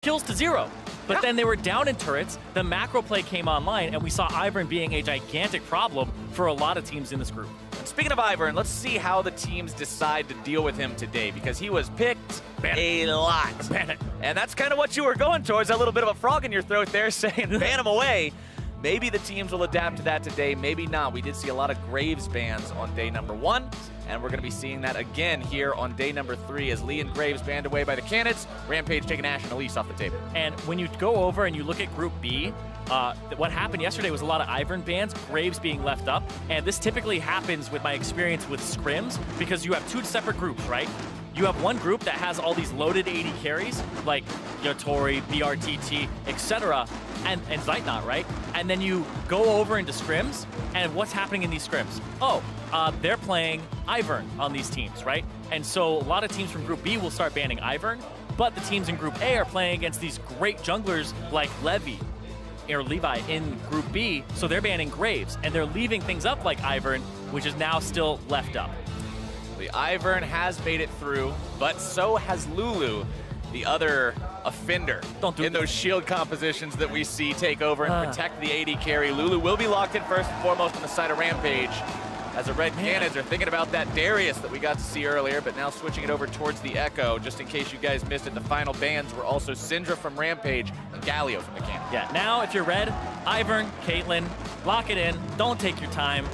kills to 0. But then they were down in turrets, the macro play came online, and we saw Ivern being a gigantic problem for a lot of teams in this group. Speaking of Ivern, let's see how the teams decide to deal with him today, because he was picked a lot. Ban it. And that's kind of what you were going towards, that little bit of a frog in your throat there saying ban him away. Maybe the teams will adapt to that today, maybe not. We did see a lot of Graves bans on day number 1, and we're going to be seeing that again here on day number 3 as Lee and Graves banned away by the Canids. Rampage taking Ash and Elise off the table. And when you go over and you look at Group B, what happened yesterday was a lot of Ivern bans, Graves being left up, and this typically happens with my experience with scrims because you have 2 separate groups, right? You have one group that has all these loaded AD carries, like Yotori, BRTT, etc., and Zeitnot, right? And then you go over into scrims, and what's happening in these scrims? Oh, they're playing Ivern on these teams, right? And so a lot of teams from Group B will start banning Ivern, but the teams in Group A are playing against these great junglers like Levi or Levi in Group B, so they're banning Graves, and they're leaving things up like Ivern, which is now still left up. The Ivern has made it through, but so has Lulu, the other offender in those shield compositions that we see take over and protect the AD carry. Lulu will be locked in first and foremost on the side of Rampage, as the Red Canids are thinking about that Darius that we got to see earlier, but now switching it over towards the Echo. Just in case you guys missed it, the final bans were also Syndra from Rampage and Galio from the Canids. Yeah, now if you're red, Ivern, Caitlyn, lock it in. Don't take your time.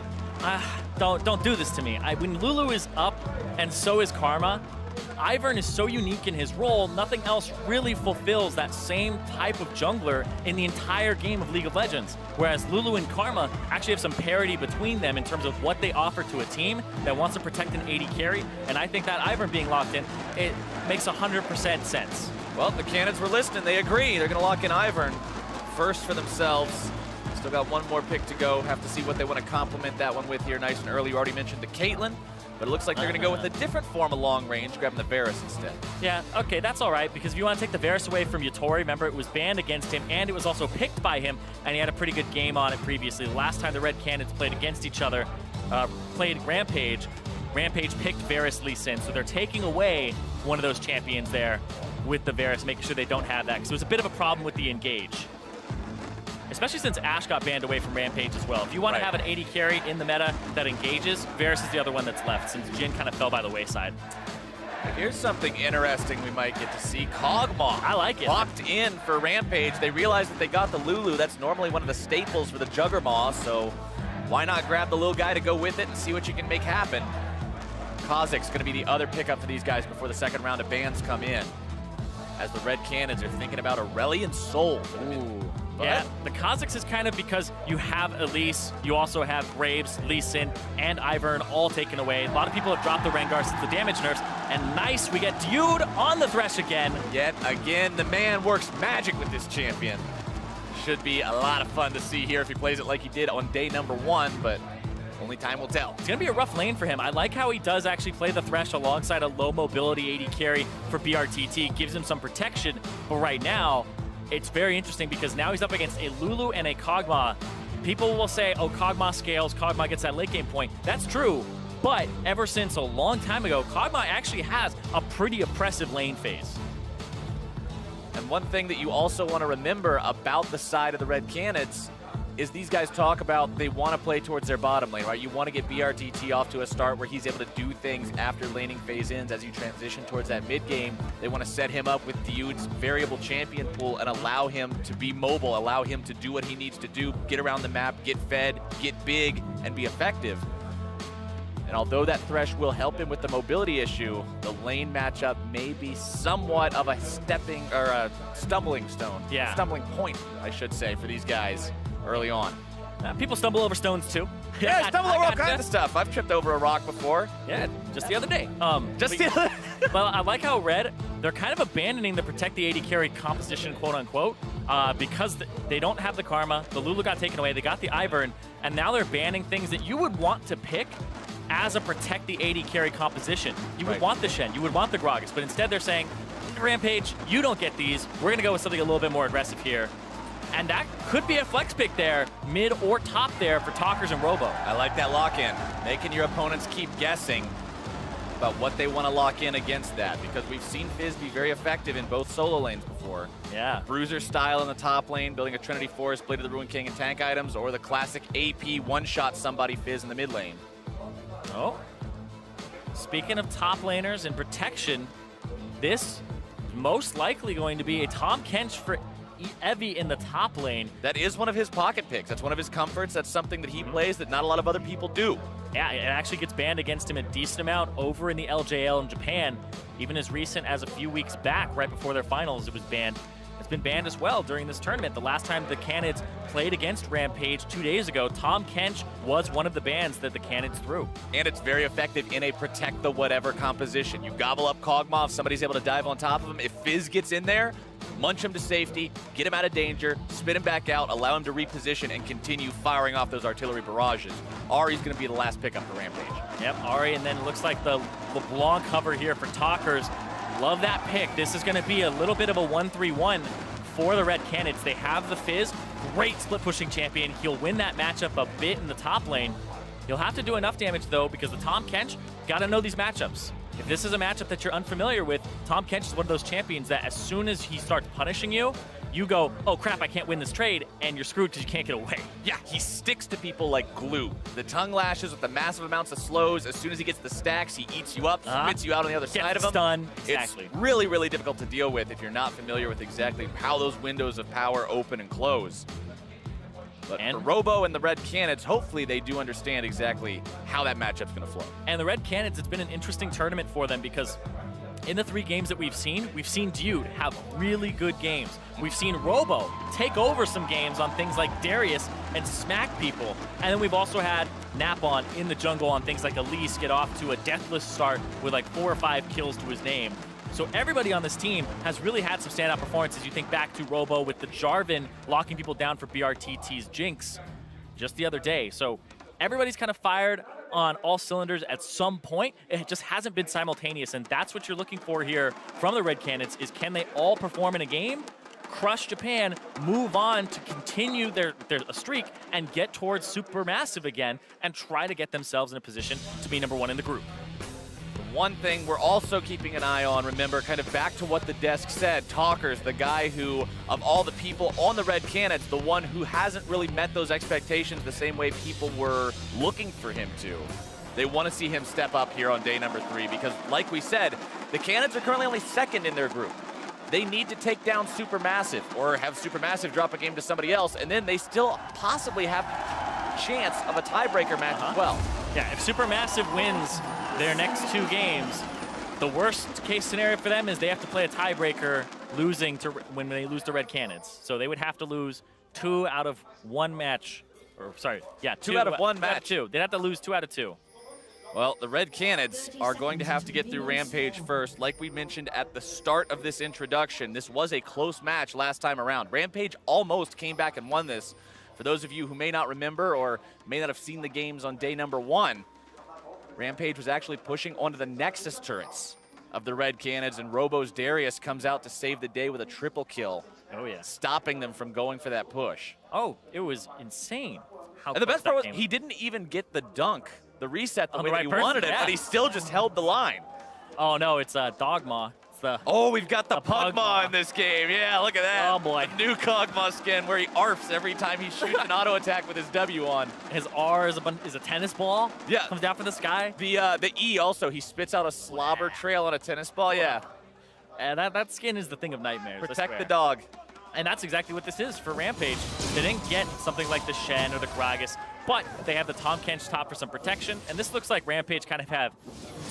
Don't do this to me. When Lulu is up and so is Karma, Ivern is so unique in his role, nothing else really fulfills that same type of jungler in the entire game of League of Legends. Whereas Lulu and Karma actually have some parity between them in terms of what they offer to a team that wants to protect an AD carry, and I think that Ivern being locked in, it makes 100% sense. Well, the Canids were listening. They agree. They're going to lock in Ivern first for themselves. Still got one more pick to go. Have to see what they want to complement that one with here nice and early. You already mentioned the Caitlyn, but it looks like they're going to go with a different form of long range, grabbing the Varus instead. Yeah, okay, that's all right, because if you want to take the Varus away from Yotori, remember it was banned against him, and it was also picked by him, and he had a pretty good game on it previously. The last time the Red Canids played against each other, played Rampage, Rampage picked Varus Lee Sin, so they're taking away one of those champions there with the Varus, making sure they don't have that, because it was a bit of a problem with the engage. Especially since Ashe got banned away from Rampage as well. If you want to have an AD carry in the meta that engages, Varus is the other one that's left, since Jhin kind of fell by the wayside. Here's something interesting we might get to see. Kog'Maw. I like it. Locked in for Rampage. They realized that they got the Lulu. That's normally one of the staples for the Juggermaw, so why not grab the little guy to go with it and see what you can make happen. Kha'Zix's going to be the other pickup for these guys before the second round of bans come in, as the Red Canids are thinking about Aurelion Sol. Yeah, the Kha'Zix is kind of because you have Elise, you also have Graves, Lee Sin, and Ivern all taken away. A lot of people have dropped the Rengar since the damage nerfs, and nice, we get Dude on the Thresh again. Yet again, the man works magic with this champion. Should be a lot of fun to see here if he plays it like he did on day number 1, but only time will tell. It's going to be a rough lane for him. I like how he does actually play the Thresh alongside a low mobility AD carry for BRTT. Gives him some protection, but right now, it's very interesting because now he's up against a Lulu and a Kog'Maw. People will say, oh, Kog'Maw scales, Kog'Maw gets that late game point. That's true, but ever since a long time ago, Kog'Maw actually has a pretty oppressive lane phase. And one thing that you also want to remember about the side of the Red Canids is these guys talk about they want to play towards their bottom lane, right? You want to get BRTT off to a start where he's able to do things after laning phase ends as you transition towards that mid game. They want to set him up with Diude's variable champion pool and allow him to be mobile, allow him to do what he needs to do, get around the map, get fed, get big, and be effective. And although that Thresh will help him with the mobility issue, the lane matchup may be somewhat of a stumbling stone. Yeah. Stumbling point, I should say, for these guys early on. People stumble over stones too. Yeah, I stumble over all kinds of stuff. I've tripped over a rock before. Yeah, just the other day. Well, I like how Red, they're kind of abandoning the protect the AD carry composition, quote unquote, because they don't have the Karma. The Lulu got taken away. They got the Ivern, and now they're banning things that you would want to pick as a protect the AD carry composition. You would want the Shen, you would want the Gragas, but instead they're saying, Rampage, you don't get these. We're going to go with something a little bit more aggressive here. And that could be a flex pick there, mid or top there for Talkers and Robo. I like that lock-in, making your opponents keep guessing. about what they want to lock in against that, because we've seen Fizz be very effective in both solo lanes before. Yeah. Bruiser style in the top lane, building a Trinity Force, Blade of the Ruin King and tank items, or the classic AP one-shot somebody Fizz in the mid lane. Oh. Speaking of top laners and protection, this is most likely going to be a Tahm Kench for Evie in the top lane. That is one of his pocket picks. That's one of his comforts. That's something that he plays that not a lot of other people do. Yeah, it actually gets banned against him a decent amount over in the LJL in Japan. Even as recent as a few weeks back, right before their finals, it was banned. It's been banned as well during this tournament. The last time the Canids played against Rampage 2 days ago, Tahm Kench was one of the bans that the Canids threw. And it's very effective in a protect the whatever composition. You gobble up Kog'Maw, if somebody's able to dive on top of him. If Fizz gets in there, munch him to safety, get him out of danger, spit him back out, allow him to reposition, and continue firing off those artillery barrages. Ahri's going to be the last pickup for Rampage. Yep, Ahri, and then it looks like the LeBlanc cover here for Talkers. Love that pick. This is going to be a little bit of a 1-3-1 for the Red Canids. They have the Fizz, great split pushing champion. He'll win that matchup a bit in the top lane. He'll have to do enough damage though, because the Tahm Kench, got to know these matchups. If this is a matchup that you're unfamiliar with, Tahm Kench is one of those champions that as soon as he starts punishing you, you go, oh crap, I can't win this trade, and you're screwed because you can't get away. Yeah, he sticks to people like glue. The tongue lashes with the massive amounts of slows. As soon as he gets the stacks, he eats you up, spits you out on the other side of him. Stun. Exactly. It's really, really difficult to deal with if you're not familiar with exactly how those windows of power open and close. But for Robo and the Red Canids, hopefully they do understand exactly how that matchup's going to flow. And the Red Canids, it's been an interesting tournament for them because in the 3 games that we've seen Dude have really good games. We've seen Robo take over some games on things like Darius and smack people. And then we've also had Napon in the jungle on things like Elise get off to a deathless start with like 4 or 5 kills to his name. So everybody on this team has really had some standout performances. You think back to Robo with the Jarvan locking people down for BRTT's Jinx just the other day. So everybody's kind of fired on all cylinders at some point. It just hasn't been simultaneous, and that's what you're looking for here from the Red Canids, is can they all perform in a game, crush Japan, move on to continue their streak, and get towards Supermassive again, and try to get themselves in a position to be #1 in the group. One thing we're also keeping an eye on, remember, kind of back to what the desk said, Talkers, the guy who, of all the people on the Red Canids, the one who hasn't really met those expectations the same way people were looking for him to. They want to see him step up here on day #3 because, like we said, the Canids are currently only 2nd in their group. They need to take down Supermassive or have Supermassive drop a game to somebody else, and then they still possibly have chance of a tiebreaker match as well. Yeah, if Supermassive wins their next 2 games, the worst case scenario for them is they have to play a tiebreaker losing to when they lose to Red Canids. So they would have to lose 2 out of 1 match. Or sorry, yeah, 2 out of 1 match. 2. They'd have to lose 2 out of 2. Well, the Red Canids are going to have to get through Rampage first. Like we mentioned at the start of this introduction, this was a close match last time around. Rampage almost came back and won this. For those of you who may not remember or may not have seen the games on day #1, Rampage was actually pushing onto the Nexus turrets of the Red Canids, and Robo's Darius comes out to save the day with a triple kill. Oh, yeah. Stopping them from going for that push. Oh, it was insane. And the best part was he didn't even get the dunk, the reset the way that he wanted it, but he still just held the line. Oh, no, it's Dogma. Oh, we've got the Pugma in this game. Yeah, look at that. Oh, boy. The new Kog'Maw skin where he arfs every time he shoots an auto attack with his W on. His R is a tennis ball. Yeah. Comes down from the sky. The E also, he spits out a slobber trail on a tennis ball. Yeah. And that skin is the thing of nightmares. Protect the dog. And that's exactly what this is for Rampage. They didn't get something like the Shen or the Gragas, but they have the Tahm Kench top for some protection. And this looks like Rampage kind of have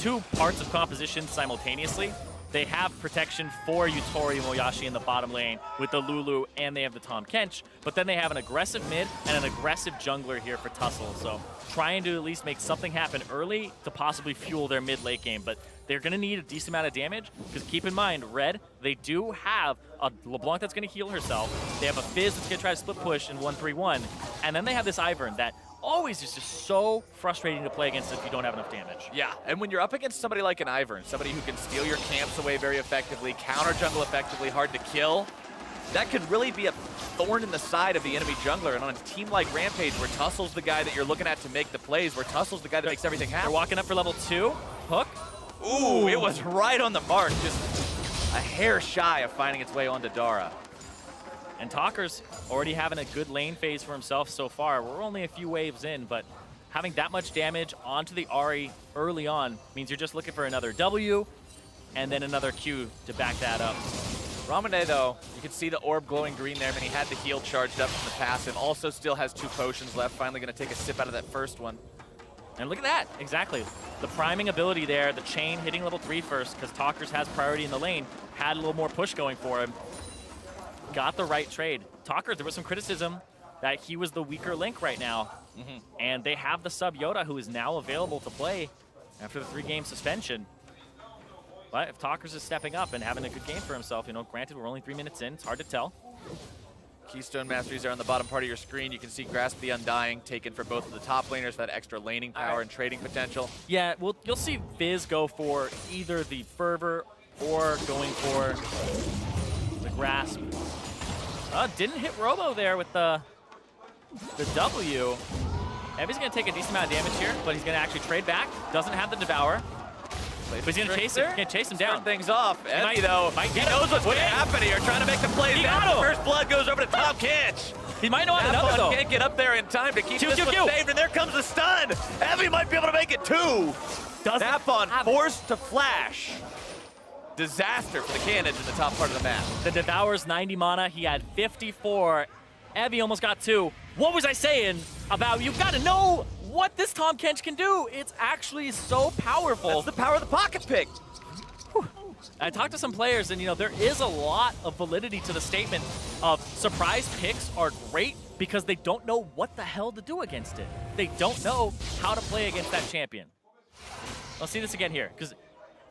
2 parts of composition simultaneously. They have protection for Yutori and Moyashi in the bottom lane with the Lulu, and they have the Tahm Kench, but then they have an aggressive mid and an aggressive jungler here for Tussle. So trying to at least make something happen early to possibly fuel their mid-late game, but they're going to need a decent amount of damage because keep in mind, Red, they do have a LeBlanc that's going to heal herself. They have a Fizz that's going to try to split push in 1-3-1, and then they have this Ivern that always is just so frustrating to play against if you don't have enough damage. Yeah, and when you're up against somebody like an Ivern, somebody who can steal your camps away very effectively, counter jungle effectively, hard to kill, that could really be a thorn in the side of the enemy jungler. And on a team like Rampage, where Tussle's the guy that you're looking at to make the plays, where Tussle's the guy that makes everything happen. They're walking up for level 2. Hook. Ooh, it was right on the mark. Just a hair shy of finding its way onto Dara. And Talker's already having a good lane phase for himself so far. We're only a few waves in, but having that much damage onto the Ahri early on means you're just looking for another W and then another Q to back that up. Ramune, though, you can see the orb glowing green there. I mean, he had the heal charged up from the passive. Also still has 2 potions left. Finally going to take a sip out of that first one. And look at that, exactly. The priming ability there, the chain hitting level 3 first, because Talkers has priority in the lane, had a little more push going for him. Got the right trade. Talker, there was some criticism that he was the weaker Link right now. And they have the sub Yoda, who is now available to play after the 3-game suspension. But if Talkers is stepping up and having a good game for himself, you know, granted, we're only 3 minutes in, it's hard to tell. Keystone Masteries are on the bottom part of your screen. You can see Grasp the Undying taken for both of the top laners for that extra laning power and trading potential. Yeah, well, you'll see Fizz go for either the Fervor or going for the Grasp. Didn't hit Robo there with the W. Evi's going to take a decent amount of damage here, but he's going to actually trade back. Doesn't have the Devour. But he's going to chase him. Can't chase him down. Start things off. Evi, though, he knows what's going to happen here. Trying to make the plays down. First blood goes over to Tom Kench. He might know how to know, though. Can't get up there in time to keep this one saved, and there comes the stun. Evi might be able to make it 2. Napon forced to flash. Disaster for the Canids in the top part of the map. The Devour's 90 mana. He had 54. Evi almost got 2. What was I saying about you've got to know what this Tom Kench can do? It's actually so powerful. That's the power of the pocket pick. I talked to some players, and you know there is a lot of validity to the statement of surprise picks are great because they don't know what the hell to do against it. They don't know how to play against that champion. Let's see this again here, because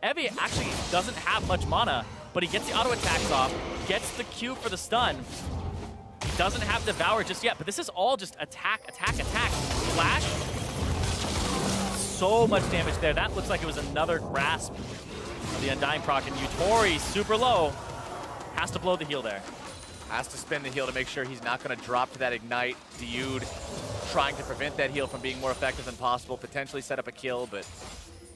Evi actually doesn't have much mana, but he gets the auto attacks off, gets the Q for the stun. He doesn't have Devour just yet, but this is all just attack, attack, attack. Flash. So much damage there. That looks like it was another grasp of the Undying proc, and Yutori, super low, has to blow the heal there. Has to spin the heal to make sure he's not going to drop to that ignite. Diud trying to prevent that heal from being more effective than possible, potentially set up a kill, but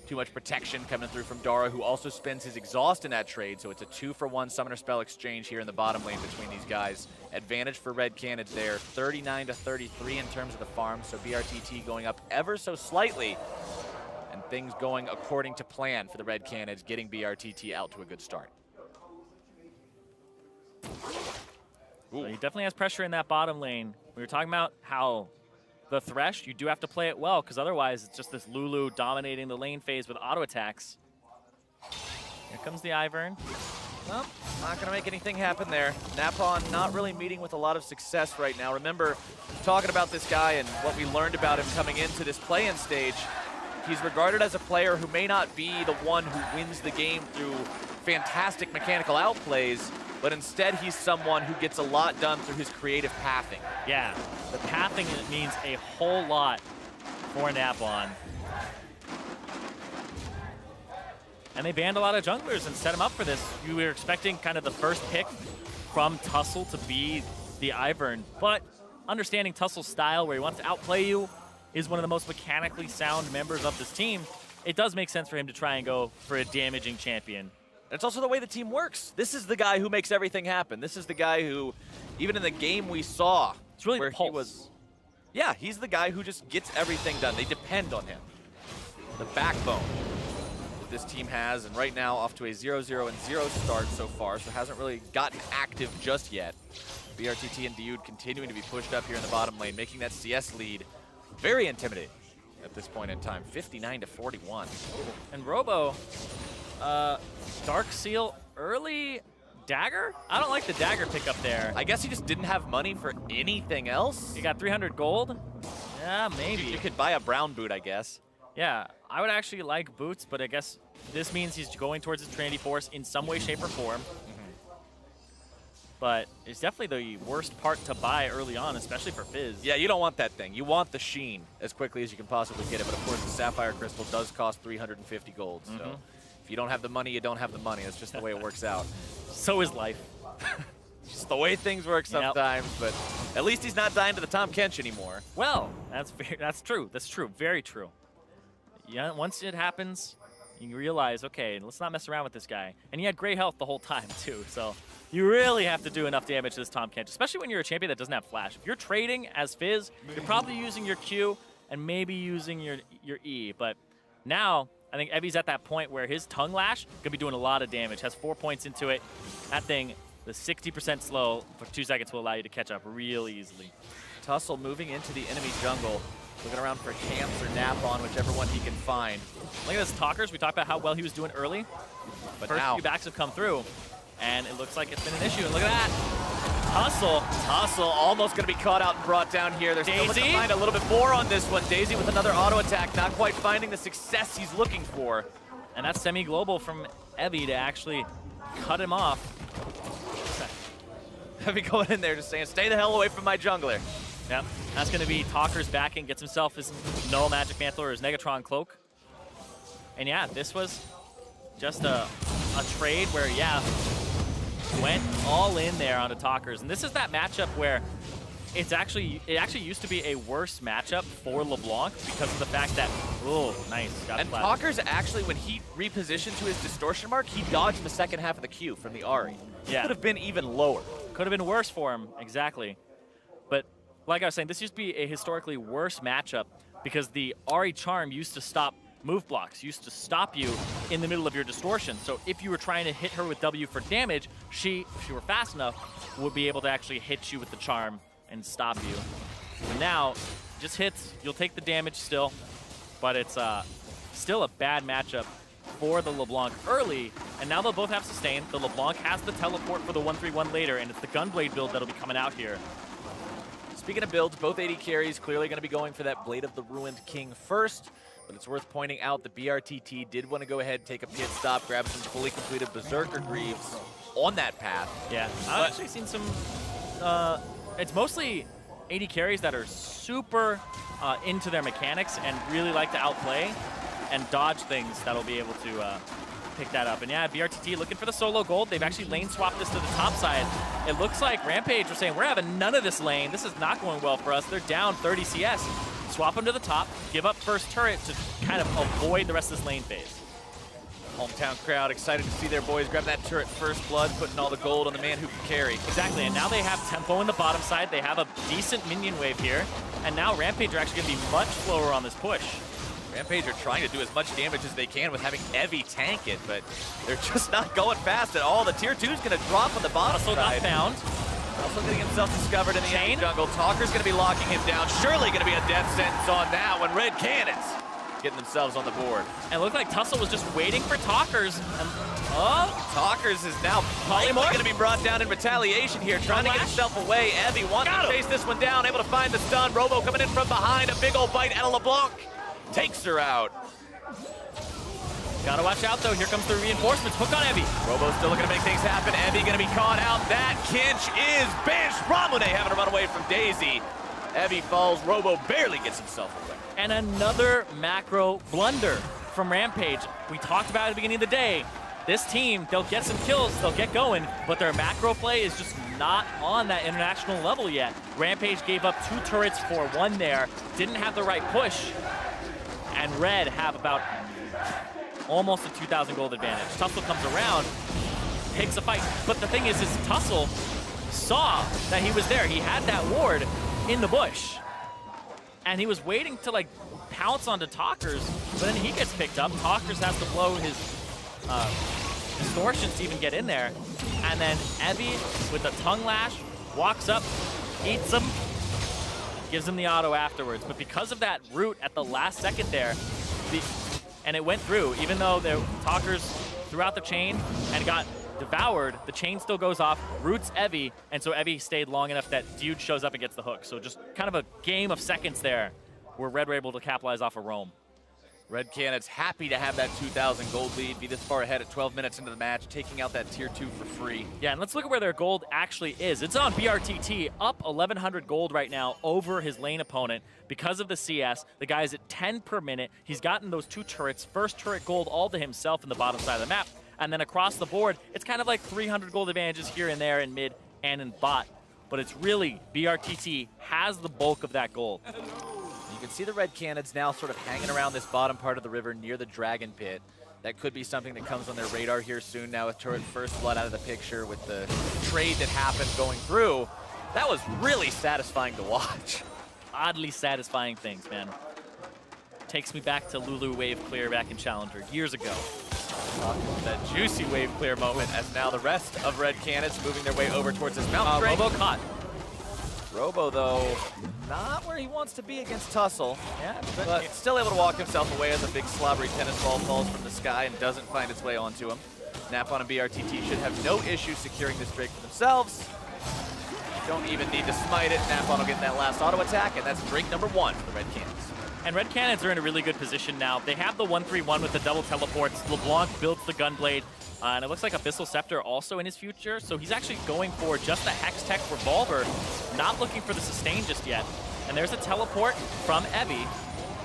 too much protection coming through from Dara, who also spends his exhaust in that trade, so it's a 2-for-1 summoner spell exchange here in the bottom lane between these guys. Advantage for Red Canids there, 39-33 in terms of the farm, so BRTT going up ever so slightly, and things going according to plan for the Red Canids, getting BRTT out to a good start. So he definitely has pressure in that bottom lane. We were talking about how the Thresh, you do have to play it well, because otherwise it's just this Lulu dominating the lane phase with auto attacks. Here comes the Ivern. Well, not going to make anything happen there. Napon not really meeting with a lot of success right now. Remember, talking about this guy and what we learned about him coming into this play-in stage, he's regarded as a player who may not be the one who wins the game through fantastic mechanical outplays, but instead he's someone who gets a lot done through his creative pathing. Yeah, the pathing means a whole lot for Napon. And they banned a lot of junglers and set him up for this. You were expecting kind of the first pick from Tussle to be the Ivern, but understanding Tussle's style where he wants to outplay you, is one of the most mechanically sound members of this team, it does make sense for him to try and go for a damaging champion. It's also the way the team works. This is the guy who makes everything happen. This is the guy who, even in the game we saw, it's really where Pulse. he was, yeah, he's the guy who just gets everything done. They depend on him. The backbone that this team has, and right now off to a 0-0 and 0 start so far, so hasn't really gotten active just yet. BRTT and Diud continuing to be pushed up here in the bottom lane, making that CS lead very intimidating at this point in time, 59-41. And Robo, Dark Seal early dagger? I don't like the dagger pickup there. I guess he just didn't have money for anything else. He got 300 gold? Yeah, maybe. You could buy a brown boot, I guess. Yeah, I would actually like boots, but I guess this means he's going towards his Trinity Force in some way, shape, or form. But it's definitely the worst part to buy early on, especially for Fizz. Yeah, you don't want that thing. You want the sheen as quickly as you can possibly get it. But of course, the Sapphire Crystal does cost 350 gold. So if you don't have the money, you don't have the money. That's just the way it works out. So is life. Just the way things work sometimes. But at least he's not dying to the Tom Kench anymore. Well, that's true. That's true. Very true. Yeah, once it happens, you realize, okay, let's not mess around with this guy. And he had great health the whole time, too. So you really have to do enough damage to this Tahm Kench, especially when you're a champion that doesn't have flash. If you're trading as Fizz, you're probably using your Q and maybe using your E. But now, I think Evi's at that point where his Tongue Lash could be doing a lot of damage. Has 4 points into it. That thing, the 60% slow for 2 seconds will allow you to catch up real easily. Tussle moving into the enemy jungle, looking around for Camps or Nap on, whichever one he can find. Look at this Talkers. We talked about how well he was doing early. But First now, few backs have come through, and it looks like it's been an issue. And look at that. Tussle almost going to be caught out and brought down here. There's still to Daisy? find a little bit more on this one. Daisy with another auto attack, not quite finding the success he's looking for. And that's semi-global from Evi to actually cut him off. Evi going in there just saying, stay the hell away from my jungler. Yep, that's going to be Talker's backing, gets himself his Null Magic Mantle or his Negatron Cloak. And yeah, this was just a trade where, yeah, went all in there onto Talkers. And this is that matchup where it actually used to be a worse matchup for LeBlanc because of the fact that, oh, nice. Got and Talkers actually, when he repositioned to his distortion mark, he dodged the second half of the Q from the Ahri. Yeah. Could have been even lower. Could have been worse for him, exactly. But like I was saying, this used to be a historically worse matchup because the Ahri Charm used to stop move blocks, used to stop you in the middle of your distortion. So if you were trying to hit her with W for damage, she, if she were fast enough, would be able to actually hit you with the charm and stop you. And now, just hits, you'll take the damage still, but it's still a bad matchup for the LeBlanc early, and now they'll both have sustain. The LeBlanc has the teleport for the 1-3-1 later, and it's the Gunblade build that'll be coming out here. Speaking of builds, both AD carries clearly going to be going for that Blade of the Ruined King first, but it's worth pointing out the BRTT did want to go ahead, take a pit stop, grab some fully completed Berserker Greaves on that path. Yeah, I've actually seen some, it's mostly AD carries that are super into their mechanics and really like to outplay and dodge things that'll be able to pick that up. And yeah, BRTT looking for the solo gold. They've actually lane swapped this to the top side. It looks like Rampage are saying, we're having none of this lane. This is not going well for us. They're down 30 CS. Swap them to the top, give up first turret to kind of avoid the rest of this lane phase. Hometown crowd excited to see their boys grab that turret first blood, putting all the gold on the man who can carry. Exactly, and now they have tempo in the bottom side. They have a decent minion wave here. And now Rampage are actually going to be much slower on this push. Rampage are trying to do as much damage as they can with having Evi tank it, but they're just not going fast at all. The tier 2 is going to drop on the bottom Tussle got found. Also getting himself discovered in the enemy jungle. Talker's going to be locking him down. Surely going to be a death sentence on that one. Red Canids getting themselves on the board. And it looked like Tussle was just waiting for Talkers. And, Talkers is now probably going to be brought down in retaliation here, trying to get himself away. Evi wants to chase this one down, able to find the stun. Robo coming in from behind, a big old bite out of LeBlanc. Takes her out. Gotta watch out though, here comes the reinforcements. Hook on Evi. Robo's still looking to make things happen. Evi gonna be caught out. That Kinch is banished. Ramune having to run away from Daisy. Evi falls, Robo barely gets himself away. And another macro blunder from Rampage. We talked about it at the beginning of the day. This team, they'll get some kills, they'll get going, but their macro play is just not on that international level yet. Rampage gave up 2 turrets for 1 there, didn't have the right push, and Red have about almost a 2,000 gold advantage. Tussle comes around, takes a fight, but the thing is Tussle saw that he was there. He had that ward in the bush, and he was waiting to like pounce onto Talkers, but then he gets picked up. Talkers has to blow his distortions to even get in there, and then Evi with the tongue lash walks up, eats him, gives him the auto afterwards. But because of that root at the last second there, and it went through, even though the Talkers threw out the chain and got devoured, the chain still goes off, roots Evi, and so Evi stayed long enough that Dude shows up and gets the hook. So just kind of a game of seconds there where Red were able to capitalize off a roam. Red Canids happy to have that 2,000 gold lead, be this far ahead at 12 minutes into the match, taking out that tier 2 for free. Yeah, and let's look at where their gold actually is. It's on BRTT, up 1,100 gold right now over his lane opponent because of the CS. The guy's at 10 per minute. He's gotten those 2 turrets, first turret gold all to himself in the bottom side of the map. And then across the board, it's kind of like 300 gold advantages here and there in mid and in bot. But it's really BRTT has the bulk of that gold. You can see the Red Canids now sort of hanging around this bottom part of the river near the Dragon Pit. That could be something that comes on their radar here soon now with turret first blood out of the picture with the trade that happened going through. That was really satisfying to watch. Oddly satisfying things, man. Takes me back to Lulu wave clear back in Challenger years ago. That juicy wave clear moment as now the rest of Red Canids moving their way over towards this mountain break. Robo caught. Robo, though, not where he wants to be against Tussle. Yeah, But still able to walk himself away as a big slobbery tennis ball falls from the sky and doesn't find its way onto him. Napon and BRTT should have no issue securing this Drake for themselves. Don't even need to smite it. Napon will get that last auto attack, and that's Drake number 1 for the Red Canids. And Red Canids are in a really good position now. They have the 1-3-1 with the double teleports. LeBlanc builds the Gunblade, and it looks like Abyssal Scepter also in his future. So he's actually going for just the Hex Tech Revolver, not looking for the sustain just yet. And there's a teleport from Evie.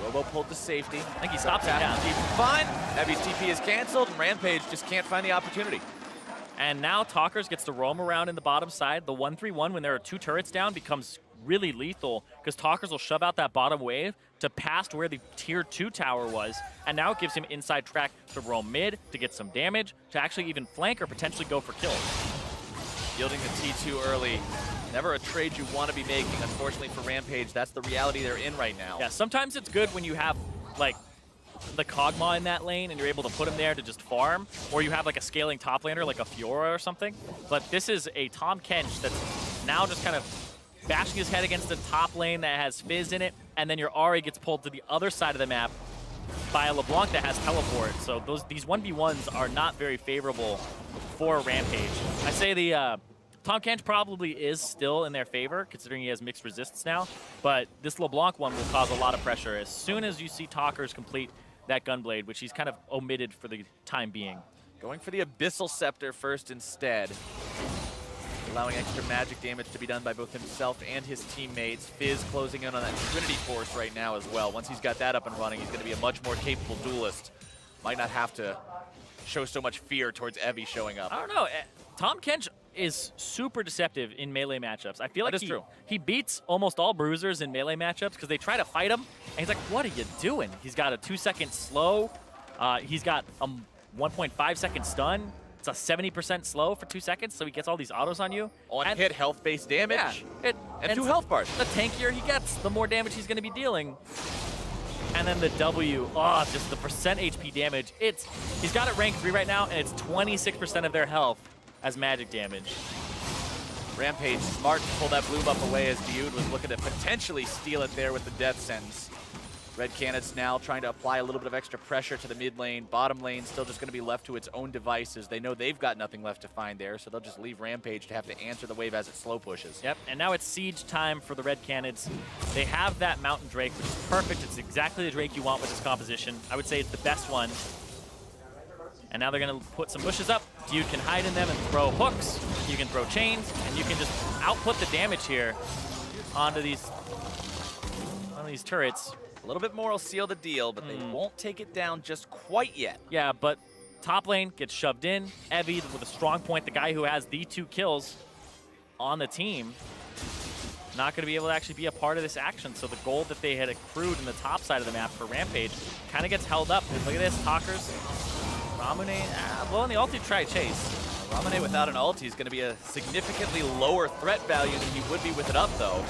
Robo pulled to safety. I think he stops it down. Fine. Evie's TP is canceled, and Rampage just can't find the opportunity. And now Talkers gets to roam around in the bottom side. The 1-3-1 when there are 2 turrets down becomes really lethal because Talkers will shove out that bottom wave to past where the tier 2 tower was, and now it gives him inside track to roam mid, to get some damage, to actually even flank or potentially go for kills. Yielding the T2 early. Never a trade you want to be making. Unfortunately for Rampage, that's the reality they're in right now. Yeah, sometimes it's good when you have like the Kog'Maw in that lane and you're able to put him there to just farm, or you have like a scaling top laner like a Fiora or something. But this is a Tahm Kench that's now just kind of bashing his head against a top lane that has Fizz in it, and then your Ahri gets pulled to the other side of the map by a LeBlanc that has teleport. So these 1v1s are not very favorable for Rampage. I say the Tahm Kench probably is still in their favor, considering he has mixed resists now, but this LeBlanc one will cause a lot of pressure as soon as you see Talkers complete that Gunblade, which he's kind of omitted for the time being. Going for the Abyssal Scepter first instead. Allowing extra magic damage to be done by both himself and his teammates. Fizz closing in on that Trinity Force right now as well. Once he's got that up and running, he's going to be a much more capable duelist. Might not have to show so much fear towards Evie showing up. I don't know. Tahm Kench is super deceptive in melee matchups. I feel like he beats almost all bruisers in melee matchups because they try to fight him, and he's like, what are you doing? He's got a 2-second slow. He's got a 1.5-second stun. It's a 70% slow for 2 seconds, so he gets all these autos on you. On hit health-based damage. Yeah, and 2 health bars. The tankier he gets, the more damage he's going to be dealing. And then the W, just the percent HP damage. He's got it ranked 3 right now, and it's 26% of their health as magic damage. Rampage smart to pull that blue buff away as Dude was looking to potentially steal it there with the death sentence. Red Canids now trying to apply a little bit of extra pressure to the mid lane. Bottom lane still just going to be left to its own devices. They know they've got nothing left to find there, so they'll just leave Rampage to have to answer the wave as it slow pushes. Yep, and now it's siege time for the Red Canids. They have that Mountain Drake, which is perfect. It's exactly the Drake you want with this composition. I would say it's the best one. And now they're going to put some bushes up. You can hide in them and throw hooks. You can throw chains, and you can just output the damage here onto these turrets. A little bit more will seal the deal, but they won't take it down just quite yet. Yeah, but top lane gets shoved in. Evie with a strong point, the guy who has the 2 kills on the team, not going to be able to actually be a part of this action. So the goal that they had accrued in the top side of the map for Rampage kind of gets held up. And look at this, Talkers. Ramune, well, in the ulti try chase. Ramune without an ulti is going to be a significantly lower threat value than he would be with it up, though.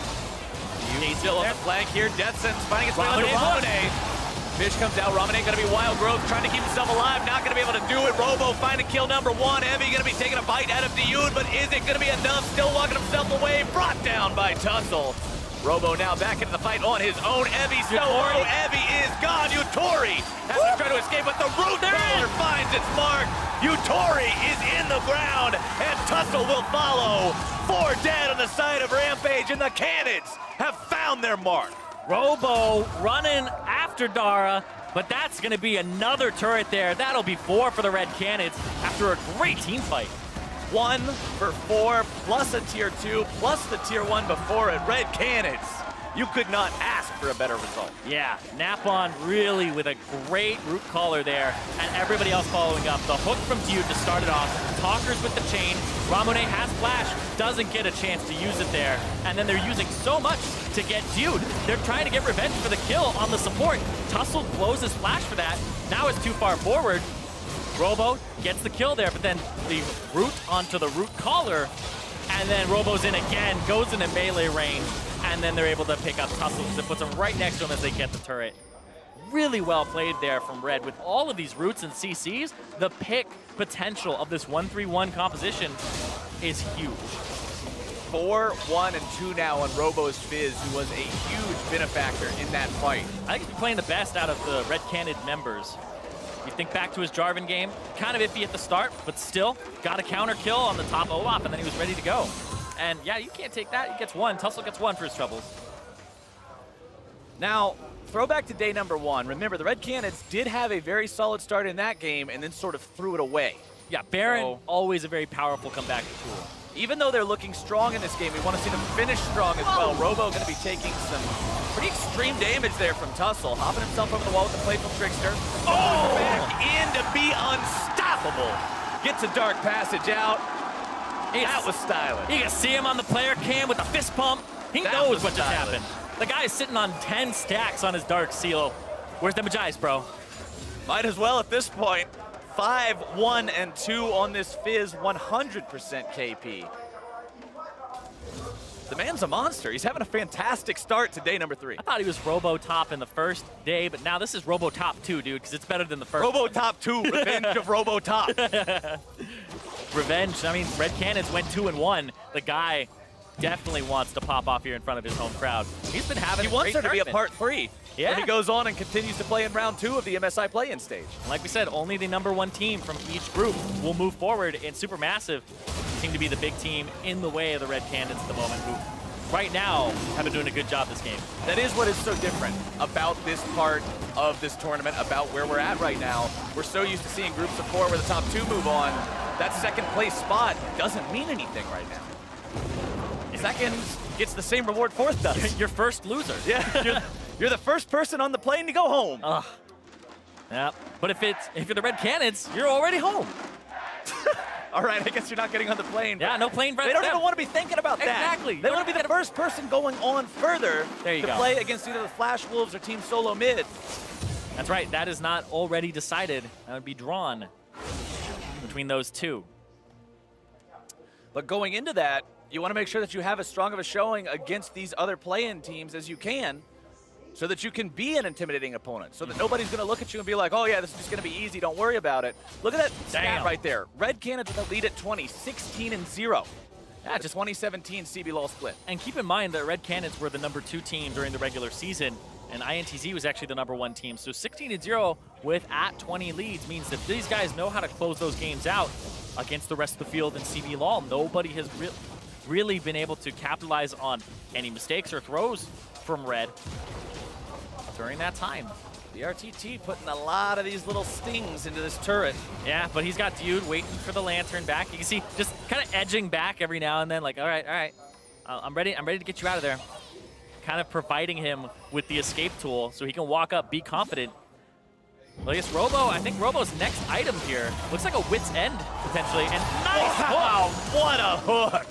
He's still on the flank here. Death Sentence finding its way onto Ramune. Fish comes out. Ramune going to be Wild Growth, trying to keep himself alive. Not going to be able to do it. Robo finding kill number 1. Evie going to be taking a bite out of Diyun, but is it going to be enough? Still walking himself away. Brought down by Tussle. Robo now back into the fight on his own. Evie so low. Evie is gone. Yutori has to try to escape, but the root crawler finds its mark. Yutori is in the ground, and Tussle will follow. 4 dead on the side of Rampage, and the Canids have found their mark. Robo running after Dara, but that's going to be another turret there. That'll be 4 for the Red Canids after a great team fight. 1 for 4, plus a tier 2, plus the tier 1 before it. Red Canids, you could not ask for a better result. Yeah, Napon really with a great root caller there, and everybody else following up. The hook from Dude to start it off, Talkers with the chain, Ramune has flash, doesn't get a chance to use it there, and then they're using so much to get Dude. They're trying to get revenge for the kill on the support. Tussle blows his flash for that, now it's too far forward. Robo gets the kill there, but then the root onto the root collar, and then Robo's in again, goes into melee range, and then they're able to pick up Tussle because it puts him right next to him as they get the turret. Really well played there from Red. With all of these roots and CCs, the pick potential of this 1-3-1 composition is huge. 4, 1, and 2 now on Robo's Fizz, who was a huge benefactor in that fight. I think he's playing the best out of the Red Canid members. You think back to his Jarvan game, kind of iffy at the start, but still got a counter kill on the top Olaf, and then he was ready to go. And yeah, you can't take that. He gets one. Tussle gets one for his troubles. Now, throwback to day number 1. Remember, the Red Canids did have a very solid start in that game and then sort of threw it away. Yeah, Baron, always a very powerful comeback tool. Even though they're looking strong in this game, we want to see them finish strong as well. Robo going to be taking some pretty extreme damage there from Tussle. Hopping himself over the wall with the playful trickster. Oh! Back in to be unstoppable. Gets a dark passage out. That was stylish. You can see him on the player cam with the fist pump. He knows what just happened. The guy is sitting on 10 stacks on his Dark Seal. Where's the Magi's, bro? Might as well at this point. 5, 1, and 2 on this Fizz, 100% KP. The man's a monster. He's having a fantastic start to day number 3. I thought he was Robo top in the first day, but now this is Robo top 2, dude, because it's better than the first. Robo top 2, revenge of Robo top. Revenge. I mean, Red Canids went 2-1. The guy definitely wants to pop off here in front of his home crowd. He's been having He wants there to be a part 3. Yeah. Where he goes on and continues to play in round 2 of the MSI play-in stage. Like we said, only the #1 team from each group will move forward, and Supermassive seem to be the big team in the way of the Red Canids at the moment, who right now have been doing a good job this game. That is what is so different about this part of this tournament, about where we're at right now. We're so used to seeing groups of 4 where the top 2 move on. That second place spot doesn't mean anything right now. Second gets the same reward fourth does. Your first loser. Yeah, you're the first person on the plane to go home. Yeah, but if you're the Red Canids, you're already home. All right, I guess you're not getting on the plane. Yeah, no plane. They don't even want to be thinking about that. Exactly. They want to be the first person going on further to play against either the Flash Wolves or Team Solo Mid. That's right. That is not already decided. That would be drawn between those two. But going into that, you want to make sure that you have as strong of a showing against these other play-in teams as you can, so that you can be an intimidating opponent, so that nobody's going to look at you and be like, oh yeah, this is just going to be easy, don't worry about it. Look at that stat right there. Red Canids with a lead at 20, 16-0. Yeah, just 2017 CBLOL split. And keep in mind that Red Canids were the #2 team during the regular season, and INTZ was actually the #1 team. So 16-0 with at 20 leads means that these guys know how to close those games out against the rest of the field in CBLOL. Nobody has really been able to capitalize on any mistakes or throws from Red during that time. The RTT putting a lot of these little stings into this turret. Yeah, but he's got Dude waiting for the lantern back. You can see just kind of edging back every now and then, like, all right, I'm ready to get you out of there. Kind of providing him with the escape tool so he can walk up, be confident. Well, I guess Robo, I think Robo's next item here looks like a Wit's End, potentially. And nice wow, hook! What a hook!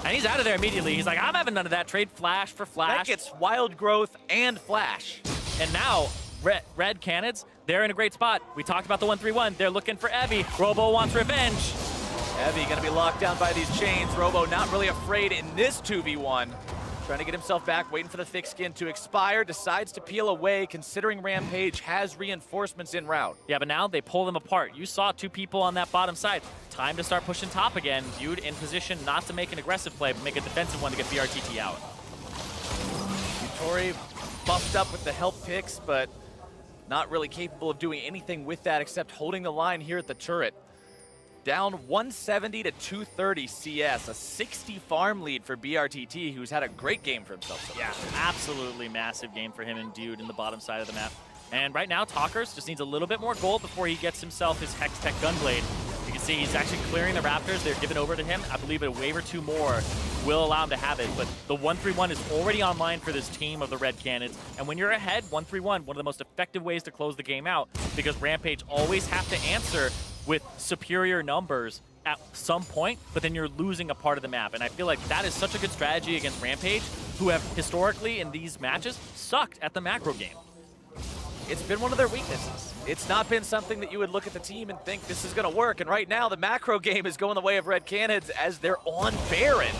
And he's out of there immediately. He's like, I'm having none of that. Trade Flash for Flash. That gets Wild Growth and Flash. And now, Red Canids, they're in a great spot. We talked about the 1-3-1. They're looking for Evie. Robo wants revenge. Evie gonna be locked down by these chains. Robo not really afraid in this 2v1. Trying to get himself back, waiting for the thick skin to expire, decides to peel away considering Rampage has reinforcements en route. Yeah, but now they pull them apart. You saw 2 people on that bottom side. Time to start pushing top again. Viewed in position not to make an aggressive play, but make a defensive one to get BRTT out. Tori buffed up with the help picks, but not really capable of doing anything with that except holding the line here at the turret. Down 170 to 230 CS, a 60 farm lead for BRTT, who's had a great game for himself so far. Yeah, absolutely massive game for him and Dude in the bottom side of the map. And right now, Talkers just needs a little bit more gold before he gets himself his Hex Tech Gunblade. You can see he's actually clearing the Raptors. They're giving over to him. I believe a wave or 2 more will allow him to have it. But the 1-3-1 is already online for this team of the Red Canids. And when you're ahead, 1-3-1, one of the most effective ways to close the game out, because Rampage always have to answer with superior numbers at some point, but then you're losing a part of the map. And I feel like that is such a good strategy against Rampage, who have historically in these matches sucked at the macro game. It's been one of their weaknesses. it's not been something that you would look at the team and think this is going to work. And right now, the macro game is going the way of Red Canids as they're on Baron.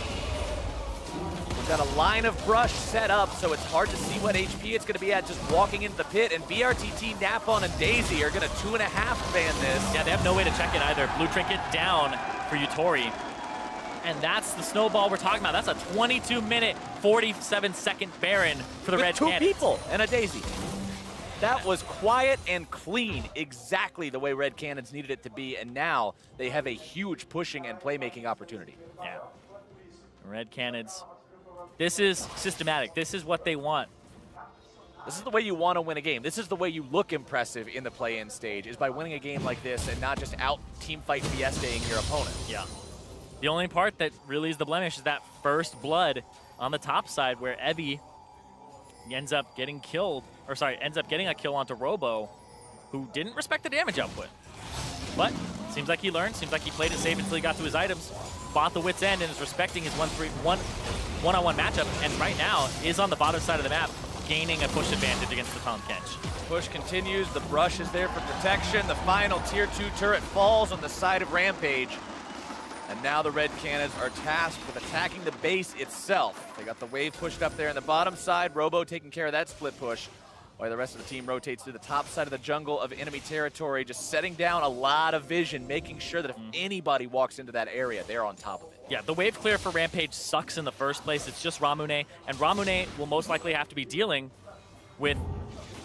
We've got a line of brush set up, so it's hard to see what HP it's going to be at just walking into the pit. And BRTT, Napon, and Daisy are going to 2.5 ban this. Yeah, they have no way to check it either. Blue Trinket down for Yutori. And that's the snowball we're talking about. That's a 22-minute, 47-second Baron for the Red Canids. With 2 people and a Daisy. That was quiet and clean, exactly the way Red Canids needed it to be, and now they have a huge pushing and playmaking opportunity. Yeah. Red Canids. This is systematic. This is what they want. This is the way you want to win a game. This is the way you look impressive in the play-in stage, is by winning a game like this and not just out teamfight fiestaing your opponent. Yeah. The only part that really is the blemish is that first blood on the top side where Evie ends up getting killed, or sorry, ends up getting a kill onto Robo, who didn't respect the damage output. But seems like he learned, seems like he played it safe until he got to his items, bought the wit's end, and is respecting his one-on-one matchup, and right now is on the bottom side of the map, gaining a push advantage against the Tom Kench. Push continues, the brush is there for protection, the final tier 2 turret falls on the side of Rampage. And now the Red Canids are tasked with attacking the base itself. They got the wave pushed up there in the bottom side, Robo taking care of that split push, while the rest of the team rotates to the top side of the jungle of enemy territory, just setting down a lot of vision, making sure that if anybody walks into that area, they're on top of it. Yeah, the wave clear for Rampage sucks in the first place. It's just Ramune, and Ramune will most likely have to be dealing with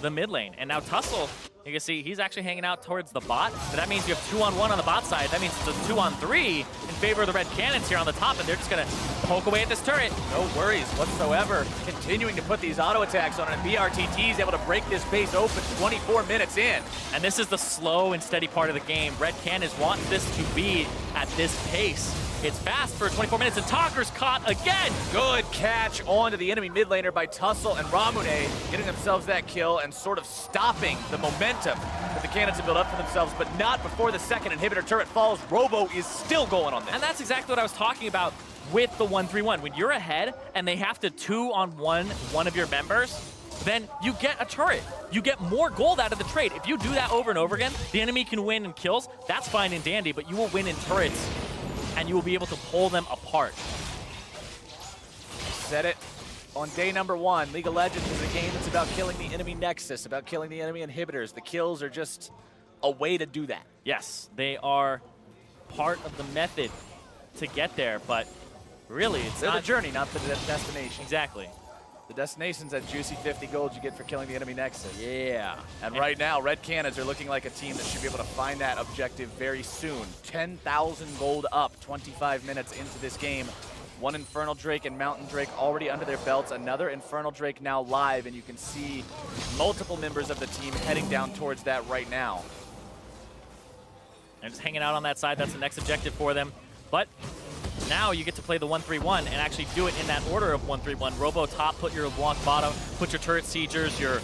the mid lane. And now Tussle, you can see he's actually hanging out towards the bot, but that means you have 2-on-1 on the bot side. That means it's a 2-on-3 in favor of the Red Canids here on the top, and they're just gonna poke away at this turret. No worries whatsoever. Continuing to put these auto attacks on it, and BRTT is able to break this base open 24 minutes in. And this is the slow and steady part of the game. Red Canids want this to be at this pace. It's fast for 24 minutes, and Talker's caught again. Good catch onto the enemy mid laner by Tussle and Ramune, getting themselves that kill and sort of stopping the momentum that the Canids have built up for themselves, but not before the second inhibitor turret falls. Robo is still going on this. And that's exactly what I was talking about with the 1-3-1. When you're ahead and they have to 2-on-1 one of your members, then you get a turret. You get more gold out of the trade. If you do that over and over again, the enemy can win in kills. That's fine and dandy, but you will win in turrets, and you will be able to pull them apart. Said it on day number 1. League of Legends is a game that's about killing the enemy nexus, about killing the enemy inhibitors. The kills are just a way to do that. Yes, they are part of the method to get there, but really it's They're not the journey, not the destination. Exactly. The destination's that juicy 50 gold you get for killing the enemy nexus. Yeah. And right now, Red Canids are looking like a team that should be able to find that objective very soon. 10,000 gold up 25 minutes into this game. One Infernal Drake and Mountain Drake already under their belts. Another Infernal Drake now live, and you can see multiple members of the team heading down towards that right now. They're just hanging out on that side. That's the next objective for them. But now you get to play the 1-3-1 and actually do it in that order of 1-3-1. Robo top, put your LeBlanc bottom, put your turret siegers, your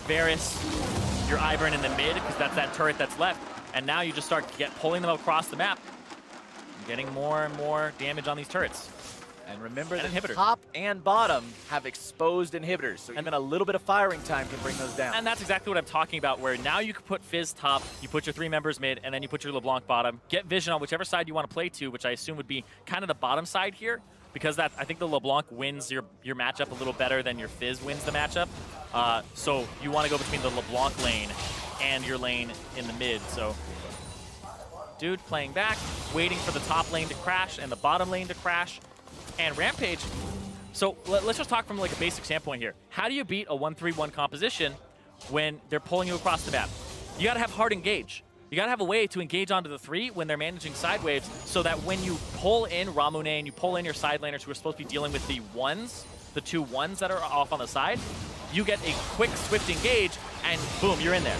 Varus, your Ivern in the mid, because that's that turret that's left. And now you just start pulling them across the map, getting more and more damage on these turrets. And remember And that inhibitor. top and bottom have exposed inhibitors, so even a little bit of firing time can bring those down. And that's exactly what I'm talking about, where now you can put Fizz top, you put your 3 members mid, and then you put your LeBlanc bottom. Get vision on whichever side you want to play to, which I assume would be kind of the bottom side here, because I think the LeBlanc wins your matchup a little better than your Fizz wins the matchup. So you want to go between the LeBlanc lane and your lane in the mid. So dude playing back, waiting for the top lane to crash and the bottom lane to crash. And Rampage, so let's just talk from like a basic standpoint here. How do you beat a 1-3-1 composition when they're pulling you across the map? You gotta have hard engage. You gotta have a way to engage onto the 3 when they're managing side waves, so that when you pull in Ramune and you pull in your side laners who are supposed to be dealing with the 1s, the 2 1s that are off on the side, you get a quick, swift engage, and boom, you're in there.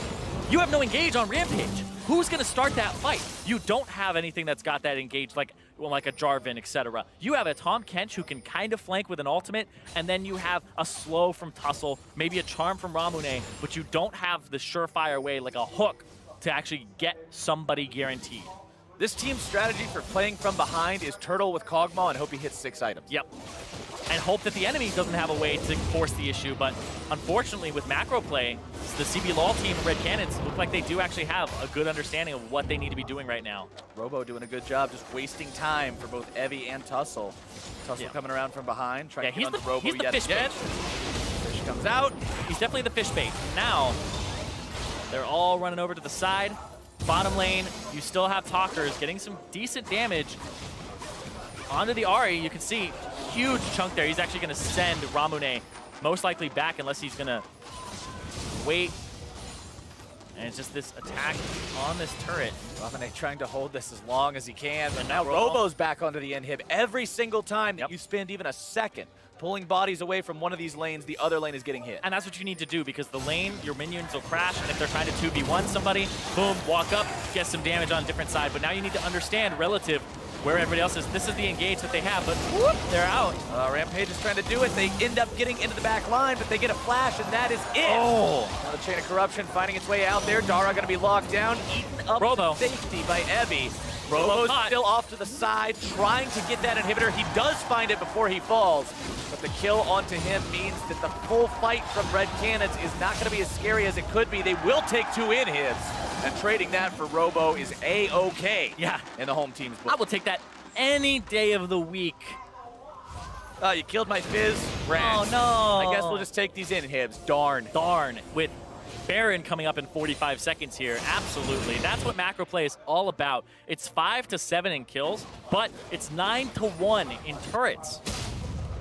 You have no engage on Rampage. Who's going to start that fight? You don't have anything that's got that engage, like a Jarvan, etc. You have a Tom Kench who can kind of flank with an ultimate, and then you have a slow from Tussle, maybe a charm from Ramune, but you don't have the surefire way, like a hook, to actually get somebody guaranteed. This team's strategy for playing from behind is turtle with Kog'Maw and hope he hits 6 items. Yep. and hope that the enemy doesn't have a way to force the issue. But unfortunately, with macro play, the CB LOL team and Red Canids look like they do actually have a good understanding of what they need to be doing right now. Robo doing a good job just wasting time for both Evie and Tussle. Tussle coming around from behind, trying to get on the Robo yet again. Fish comes out. He's definitely the fish bait. Now, they're all running over to the side. Bottom lane, you still have Talkers getting some decent damage onto the Ahri. You can see huge chunk there. He's actually going to send Ramune most likely back unless he's going to wait. And it's just this attack on this turret. Ramune trying to hold this as long as he can, but now Robo's back onto the inhib. Every single time that you spend even a second pulling bodies away from one of these lanes, the other lane is getting hit. And that's what you need to do, because the lane, your minions will crash, and if they're trying to 2v1 somebody, boom, walk up, get some damage on a different side. But now you need to understand relative where everybody else is. This is the engage that they have, but whoop, they're out. Rampage is trying to do it. They end up getting into the back line, but they get a flash, and that is it. Oh. Now the Chain of Corruption finding its way out there. Dara going to be locked down, eaten up Robo. to safety by Evie. Robo's still off to the side, trying to get that inhibitor. He does find it before he falls, but the kill onto him means that the full fight from Red Canids is not going to be as scary as it could be. They will take 2 inhibs, and trading that for Robo is A-OK in the home team's book. I will take that any day of the week. Oh, you killed my Fizz. Rats. Oh, no. I guess we'll just take these inhibs. Darn. Darn. With Baron coming up in 45 seconds here, absolutely. That's what macro play is all about. It's 5 to 7 in kills, but it's 9 to 1 in turrets.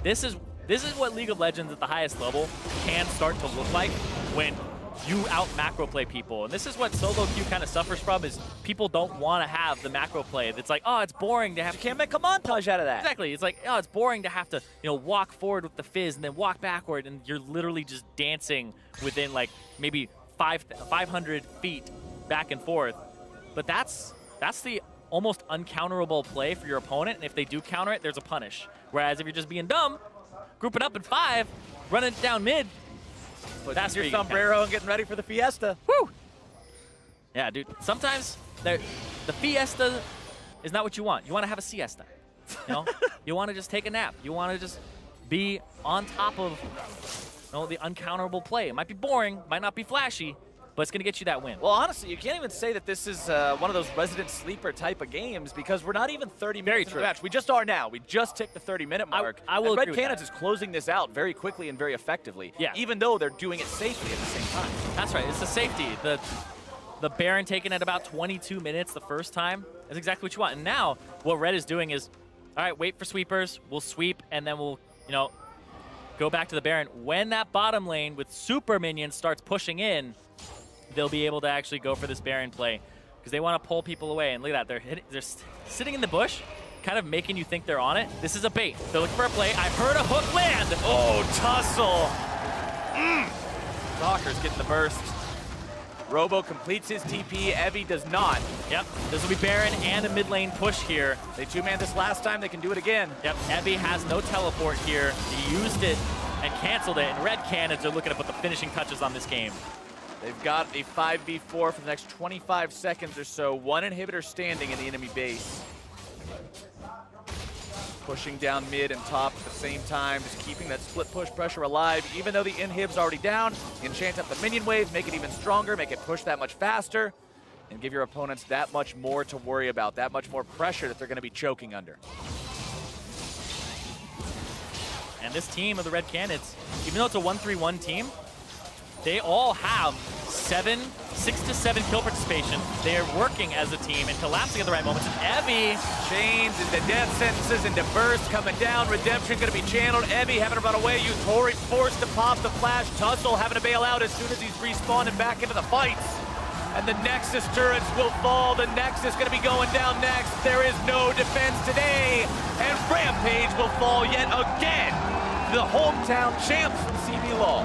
This is what League of Legends at the highest level can start to look like when you out macro play people. And this is what solo queue kind of suffers from, is people don't want to have the macro play. It's like, oh, it's boring to have. You can't make a montage out of that. Exactly. It's like, oh, it's boring to have to, walk forward with the Fizz and then walk backward, and you're literally just dancing within like maybe 500 feet back and forth. But that's the almost uncounterable play for your opponent, and if they do counter it, there's a punish. Whereas if you're just being dumb, grouping up in 5, running it down mid, that's your sombrero and getting ready for the fiesta. Woo! Yeah, dude. Sometimes the fiesta is not what you want. You want to have a siesta. You want to just take a nap. You want to just be on top of the uncounterable play. It might be boring, might not be flashy, but it's going to get you that win. Well, honestly, you can't even say that this is one of those resident sleeper type of games, because we're not even 30 minutes into the match. We just are now. We just ticked the 30-minute mark. I will Red agree with Canids is closing this out very quickly and very effectively, yeah, even though they're doing it safely at the same time. That's right. It's the safety. The Baron taking at about 22 minutes the first time is exactly what you want. And now what Red is doing is, all right, wait for sweepers. We'll sweep, and then we'll, go back to the Baron. When that bottom lane with super minions starts pushing in, they'll be able to actually go for this Baron play, because they want to pull people away. And look at that. They're sitting in the bush, kind of making you think they're on it. This is a bait. They're looking for a play. I've heard a hook land. Oh, Tussle. Talker's getting the burst. Robo completes his TP. Evie does not. Yep. This will be Baron and a mid lane push here. They 2-man this last time. They can do it again. Yep. Evie has no teleport here. He used it and canceled it. And Red Canids are looking to put the finishing touches on this game. They've got a 5v4 for the next 25 seconds or so. 1 inhibitor standing in the enemy base. Pushing down mid and top at the same time, just keeping that split push pressure alive. Even though the inhib's already down, enchant up the minion wave, make it even stronger, make it push that much faster, and give your opponents that much more to worry about, that much more pressure that they're going to be choking under. And this team of the Red Canids, even though it's a 1-3-1 team, they all have 6 to 7 kill participation. They are working as a team and collapsing at the right moments. And Evie chains into death sentences, into burst coming down. Redemption going to be channeled. Evie having to run away. Tori forced to pop the flash. Tussle having to bail out as soon as he's respawned and back into the fights. And the Nexus turrets will fall. The Nexus going to be going down next. There is no defense today. And Rampage will fall yet again. The hometown champs from CB LOL.